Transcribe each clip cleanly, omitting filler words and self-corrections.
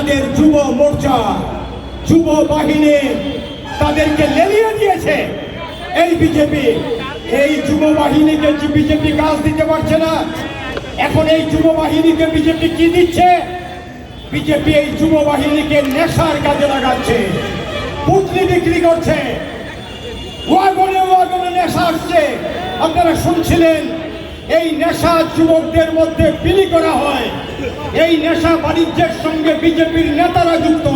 তাদের যুব মোর্চা, যুব বাহিনী তাদেরকে লেলিয়ে দিয়েছে এই বিজেপি। এই যুব বাহিনীকে বিজেপি কাজ দিতে পারছে না। এখন এই যুব বাহিনীকে বিজেপি কি দিচ্ছে? বিজেপি এই যুব বাহিনীকে নেশার কাজে লাগাচ্ছে, পুটলি বিক্রি করছে, ওয়াগনে ওয়াগনে নেশা আসছে। আপনারা শুনছিলেন এই নেশা যুবকদের মধ্যে বিলি করা হয়। এই নেশা বাণিজ্যের সঙ্গে বিজেপির নেতারা যুক্ত,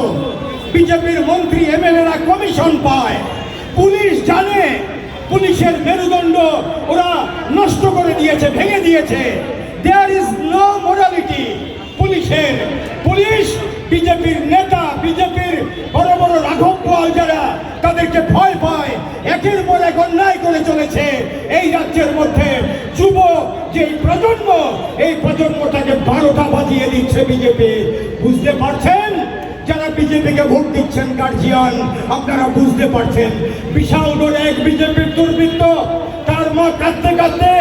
বিজেপির মন্ত্রী এমএলএরা কমিশন পায়। পুলিশ জানে পুলিশের মেরুদণ্ড ওরা নষ্ট করে দিয়েছে, ভেঙে দিয়েছে। দেয়ার ইজ নো মোরালিটি পুলিশের। পুলিশ বিজেপির নেতা, বিজেপির বড় বড় রাঘব বোয়াল যারা, তাদেরকে ভয় পায়। একের পর এক অন্যায় করে চলেছে এই রাজ্যের মধ্যে। যুব যে প্রজন্ম, এই প্রজন্মটাকে 12টা বাজিয়ে দিচ্ছে বিজেপি। বুঝতে পারছেন? যারা বিজেপিকে ভোট দিচ্ছেন গার্জিয়ান, আপনারা বুঝতে পারছেন। বিশাল বড় এক বিজেপির দুর্বৃত্ত, তার মা কাঁদতে কাঁদতে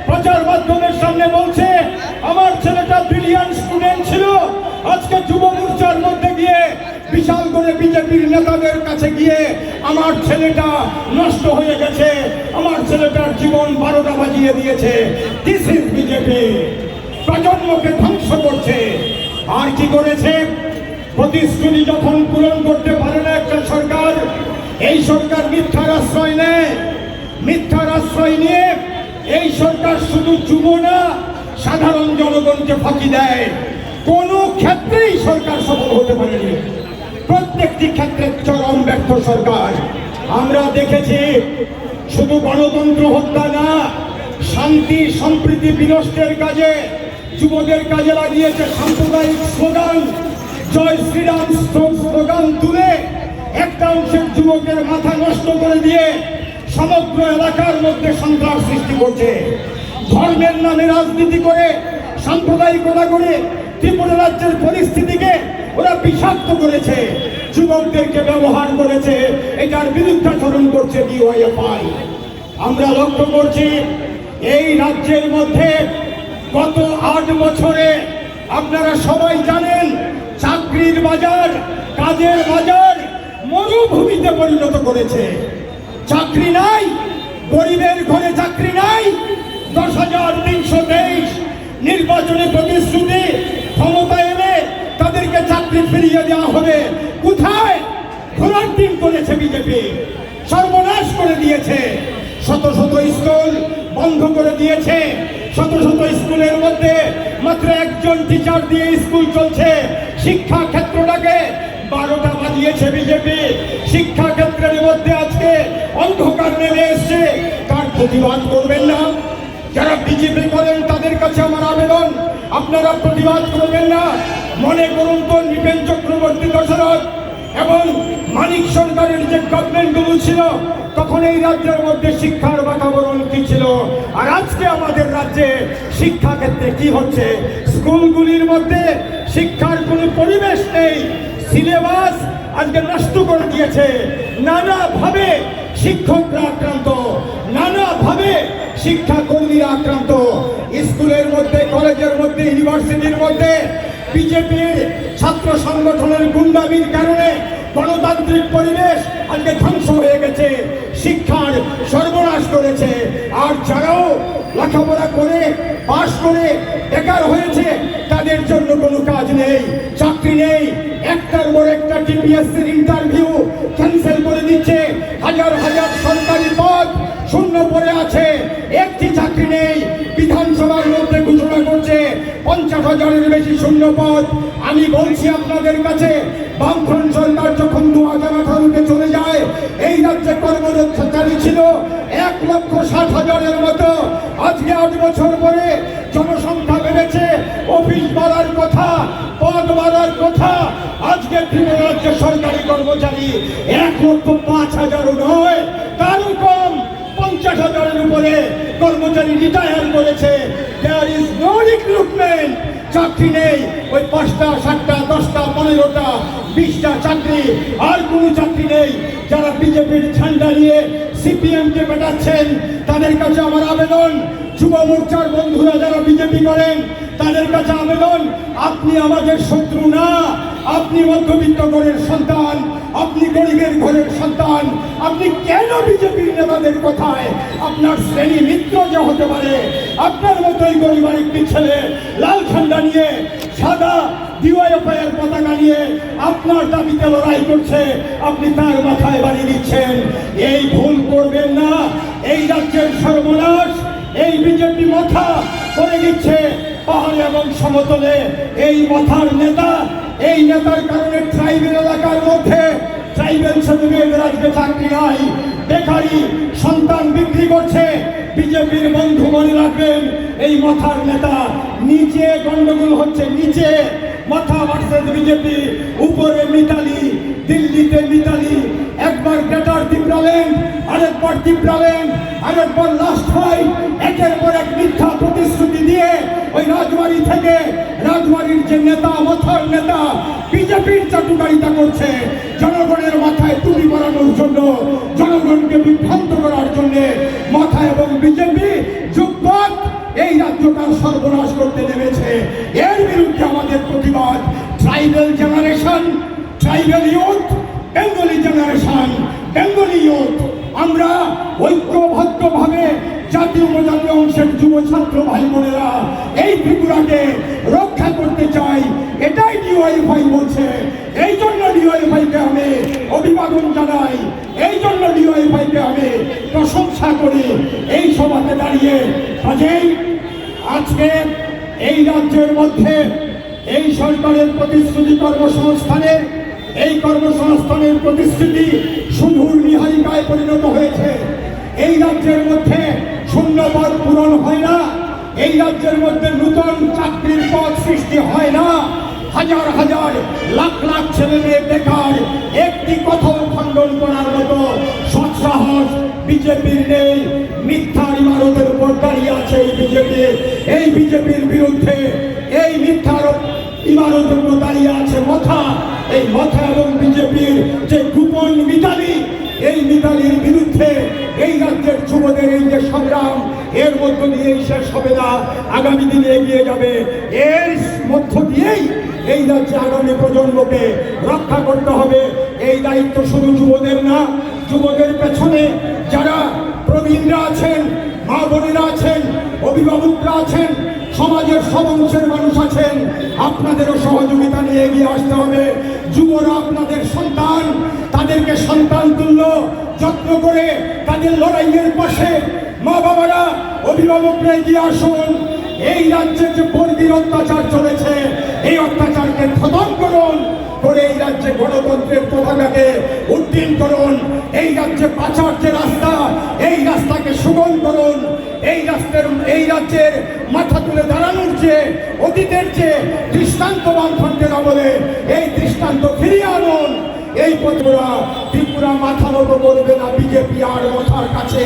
প্রচার মাধ্যমের সামনে বলছে, আমার ছেলেটা ব্রিলিয়ান্ট স্টুডেন্ট ছিল। আজকে যুব মোর্চার মধ্যে গিয়ে বিশাল করে বিজেপির নেতাদের কাছে গিয়ে আমার ছেলেটা নষ্ট হয়ে গেছে, আমার ছেলেটার জীবন 12টা বাজিয়ে দিয়েছে। This is BJP. প্রজন্মকে ধ্বংস করছে। আর কি করেছে? প্রতিশ্রুতি যখন পূরণ করতে পারে না একটা সরকার, এই সরকার মিথ্যার আশ্রয় নেয়। মিথ্যার আশ্রয় নিয়ে এই সরকার শুধু যুব না, সাধারণ জনগণকে ফাঁকি দেয়। কোনো ক্ষেত্রেই সরকার সফল হতে পারেনি। প্রত্যেকটি ক্ষেত্রে চরম ব্যর্থ সরকার। আমরা দেখেছি শুধু গণতন্ত্র হত্যা না, শান্তি সম্প্রীতি বিনষ্টের কাজে যুবদের কাজে লাগিয়েছে সাম্প্রদায়িক স্লোগান, জয় শ্রীরাম স্লোগান তুলে একটা অংশের যুবকের মাথা নষ্ট করে দিয়ে সমগ্র এলাকার মধ্যে সন্ত্রাস সৃষ্টি করছে। ধর্মের নামে রাজনীতি করে, সাম্প্রদায়িকতা করে ত্রিপুরা রাজ্যের পরিস্থিতিকে ওরা বিষাক্ত করেছে, যুবকদেরকে ব্যবহার করেছে। এটার বিরুদ্ধাচরণ করছে ডিওয়াইএফআই। আমরা লক্ষ্য করছি এই রাজ্যের মধ্যে গত 8 বছরে আপনারা সবাই জানেন চাকরির বাজার, কাজের বাজার মরুভূমিতে পরিণত করেছে। চাকরি নাই, গরিবের ঘরে চাকরি নাই। 10,323 নির্বাচনী প্রতিশ্রুতি, ক্ষমতা এলে তাদেরকে চাকরি ফিরিয়ে দেওয়া হবে। কোথায়? ঘোড়ার ডিম করেছে বিজেপি, সর্বনাশ করে দিয়েছে। শত শত স্কুল বন্ধ করে দিয়েছে। শত শত স্কুলের মধ্যে মাত্র একজন টিচার দিয়ে স্কুল চলছে। শিক্ষা ক্ষেত্রটাকে 12টা বাজিয়েছে বিজেপি। শিক্ষা ক্ষেত্রের মধ্যে আজকে অন্ধকার নেমে এসছে। তার প্রতিবাদ করবেন না? যারা বিজেপি করেন তাদের কাছে আমার আবেদন, আপনারা প্রতিবাদ করবেন না? মনে করুন তো নৃপেন চক্রবর্তী দশরথ এবং মানিক সরকারের যে গভর্নমেন্টগুলো ছিল, তখন এই রাজ্যের মধ্যে শিক্ষার বাতাবরণ কি ছিল? আর আজকে আমাদের রাজ্যে শিক্ষা ক্ষেত্রে কি হচ্ছে? স্কুলগুলির মধ্যে শিক্ষার কোনো পরিবেশ নেই। সিলেবাস আজকে নষ্ট করে দিয়েছে। নানাভাবে শিক্ষকরা আক্রান্ত, নানাভাবে শিক্ষাকর্মীরা আক্রান্ত। স্কুলের মধ্যে, কলেজের মধ্যে, ইউনিভার্সিটির মধ্যে বিজেপির ছাত্র সংগঠনের গুন্ডামির কারণে গণতান্ত্রিক পরিবেশ আজকে ধ্বংস হয়ে গেছে। শিক্ষার সর্বনাশ করেছে। আর যারাও লেখাপড়া করে পাশ করে বেকার হয়েছে, তাদের জন্য কোনো কাজ নেই, চাকরি নেই। একটার পর একটা টিপিএসসির ইন্টারভিউ ক্যান্সেল করে দিচ্ছে। হাজার হাজার সরকারি পদ শূন্য পড়ে আছে, একটি চাকরি নেই। বিধানসভার মধ্যে ঘোষণা করছে 50,000-এর বেশি শূন্য পদ। আমি বলছি আপনাদের কাছে, বামফ্রন্ট সরকার যখন 2018-তে চলে যায়, এই রাজ্যে কর্মরত চাকরি ছিল 1,60,000-এর মতো। আজকে 8 বছর পরে জনসংখ্যা বেড়েছে, অফিস বাড়ার কথা, পদ বাড়ার কথা। আজকে ত্রিপুরা রাজ্যে সরকারি কর্মচারী 1,05,000-ও নয়, তারও কম। 50,000-এর উপরে কর্মচারী রিটায়ার করেছে। There is no recruitment. চাকরি নেই। ওই 5টা, 7টা, 10টা, 15টা, 20টা চাকরি, আর কোনো চাকরি নেই। যারা বিজেপির ঝান্ডা নিয়ে সিপিএমকে পেটাচ্ছেন, তাদের কাছে আমার আবেদন, যুব মোর্চার বন্ধুরা যারা বিজেপি করেন, তাদের কাছে আবেদন, আপনি আমাদের শত্রু না, আপনি মধ্যবিত্ত ঘরের সন্তান, আপনি গরিবের ঘরের সন্তান, আপনি কেন বিজেপির নেতাদের কথায় আপনার শ্রেণী মিত্র যে হতে পারে, আপনার মতোই গরিবের একটি ছেলে লাল ঝান্ডা নিয়ে সাদা ডিওয়াইএফআই এর পতাকা নিয়ে আপনার দাবিতে লড়াই করছে, আপনি তার মাথায় বাড়ি দিচ্ছেন। এই ভুল করবেন না। এই রাজ্যের সর্বনাশ এই বিজেপি মাথা করে দিচ্ছে পাহাড়ে এবং সমতলে। এই মাথার নেতা, এই নেতার কারণে ট্রাইবেল এলাকার মধ্যে ট্রাইবেল ছেলেমেয়েদের আজকে চাকরি নাই, বেকারি, সন্তান বিক্রি করছে। বিজেপির বন্ধু মনে রাখবেন, এই মাথার নেতা নিচে গন্ডগোল হচ্ছে, নিচে মাথা ভার্সেস বিজেপি, উপরে মিতালি, দিল্লিতে মিতালি একবার গ্রেটার ত্রিপুরাল্যান্ড, আরেকবার ত্রিপুরাল্যান্ড, আরেকবার লাস্ট ফাইট, একের পর এক মিথ্যা প্রতিশ্রুতি দিয়ে ওই রাজবাড়ি থেকে রাজবাড়ির যে নেতা, মাথার নেতা বিজেপির চাটুকারিতা করছে জনগণের মাথায় তুলি বাড়ানোর জন্য, জনগণকে বিভ্রান্ত করার জন্য মাথা এবং বিজেপি যুগপৎ এই রাজ্যটার সর্বনাশ করতে নেমেছে। এর বিরুদ্ধে আমাদের প্রতিবাদ। Tribal generation, tribal youth, Bengali generation, Bengali youth, আমরা ঐক্যবদ্ধভাবে জাতীয় উপজাতীয় অংশের যুব ছাত্র ভাই বোনেরা এই ত্রিপুরাকে রক্ষা করতে চাই, এটাই ডিওয়াইএফআই বলছে। এই জন্য ডিওয়াইএফআইকে আমি অভিবাদন জানাই, এই জন্য ডিওয়াইএফআইকে আমি প্রশংসা করি এই সভাতে দাঁড়িয়ে। কাজেই আজকে এই রাজ্যের মধ্যে এই সরকারের প্রতিশ্রুতি কর্মসংস্থানের, এই কর্মসংস্থানের প্রতিশ্রুতি শুধুর নিহারিকায় পরিণত হয়েছে। এই রাজ্যের মধ্যে শূন্যপদ পূরণ হয় না, এই রাজ্যের মধ্যে নতুন চাকরির পদ সৃষ্টি হয় না। হাজার হাজার লাখ লাখ ছেলে মেয়ে বেকার, একটি কথাও খণ্ডন করার মতো সৎসাহস বিজেপির নেই। মিথ্যার ইমারতের উপর দাঁড়িয়ে আছে এই বিজেপি। এই বিজেপির বিরুদ্ধে, এই মিথ্যার ইমারতের উপর দাঁড়িয়ে আছে মাথা। এই মাথা এবং বিজেপির যে গোপন মিতালি, এই মিতালির বিরুদ্ধে এই রাজ্যের যুবদের এই যে সংগ্রাম, এর মধ্য দিয়েই শেষ হবে না, আগামী দিনে এগিয়ে যাবে। এর মধ্য দিয়েই এই রাজ্যে আগামী প্রজন্মকে রক্ষা করতে হবে। এই দায়িত্ব শুধু যুবদের না, যুবদের পেছনে যারা প্রবীণরা আছেন, মা বোনেরা আছেন, অভিভাবকরা আছেন, সমাজের সব অংশের মানুষ আছেন, আপনাদেরও সহযোগিতা নিয়ে এগিয়ে আসতে হবে। যুবরা আপনাদের সন্তান, তাদেরকে সন্তান তুল্য যত্ন করে তাদের লড়াইয়ের পাশে মা বাবারা, অভিভাবকরা এগিয়ে আসুন। এই রাজ্যে যে বর্গীর অত্যাচার চলেছে, এই অত্যাচারকে খতম করুন, করে এই রাজ্যে গণতন্ত্রের পতাকাকে উড্ডীন করুন। এই রাজ্যে পাচার যে রাস্তা, এই রাস্তাকে সুগম করুন। এই রাজ্যের মাথা তুলে দাঁড়ানোর যে অতীতের যে দৃষ্টান্ত বামফ্রন্টের আমলে, এই দৃষ্টান্ত ফিরিয়ে আনুন। এই ত্রিপুরা মাথা নত করবে না বিজেপি আর মাথার কাছে।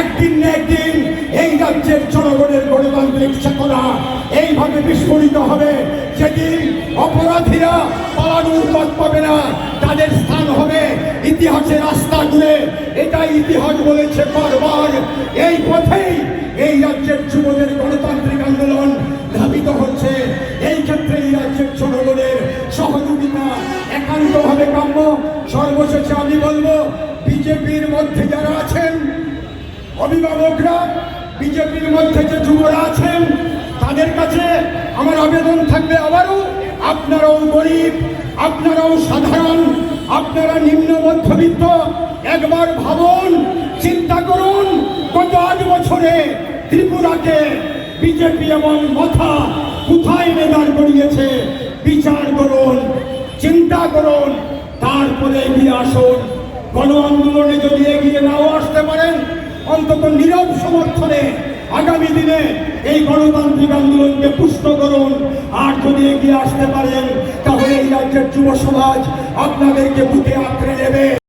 একদিন না একদিন এই রাজ্যের জনগণের গণতান্ত্রিক চেতনা এইভাবে বিস্ফোরিত হবে, যেদিন অপরাধীরা পালানোর পথ পাবে না, তাদের স্থান হবে ইতিহাসের রাস্তা জুড়ে। এটাই ইতিহাস বলেছে বারবার। এই পথেই এই রাজ্যের যুবদের গণতান্ত্রিক আন্দোলন ধাবিত হচ্ছে। এই ক্ষেত্রে এই রাজ্যের জনগণের সহযোগিতা একান্তভাবে কাম্য। সর্বশেষে আমি বলবো, বিজেপির মধ্যে যারা আছেন অভিভাবকরা, বিজেপির মধ্যে যে যুবরা আছেন, তাদের কাছে আমার আবেদন থাকবে আবারও, আপনারাও গরিব, আপনারাও সাধারণ, আপনারা নিম্ন মধ্যবিত্ত, একবার ভাবুন, চিন্তা করুন, গত 8 বছরে ত্রিপুরাকে বিজেপি এবং মাথা কোথায় এনে দাঁড় করিয়েছে। বিচার করুন, চিন্তা করুন, তারপরে এগিয়ে আসুন। গণ আন্দোলনে যদি এগিয়ে নাও আসতে পারেন, অন্তত নীরব সমর্থনে আগামী দিনে এই গণতান্ত্রিক আন্দোলনকে পুষ্ট করুন। আর যদি এগিয়ে আসতে পারেন, তাহলে এই রাজ্যের যুব সমাজ আপনাদেরকে বুকে আঁকড়ে নেবে।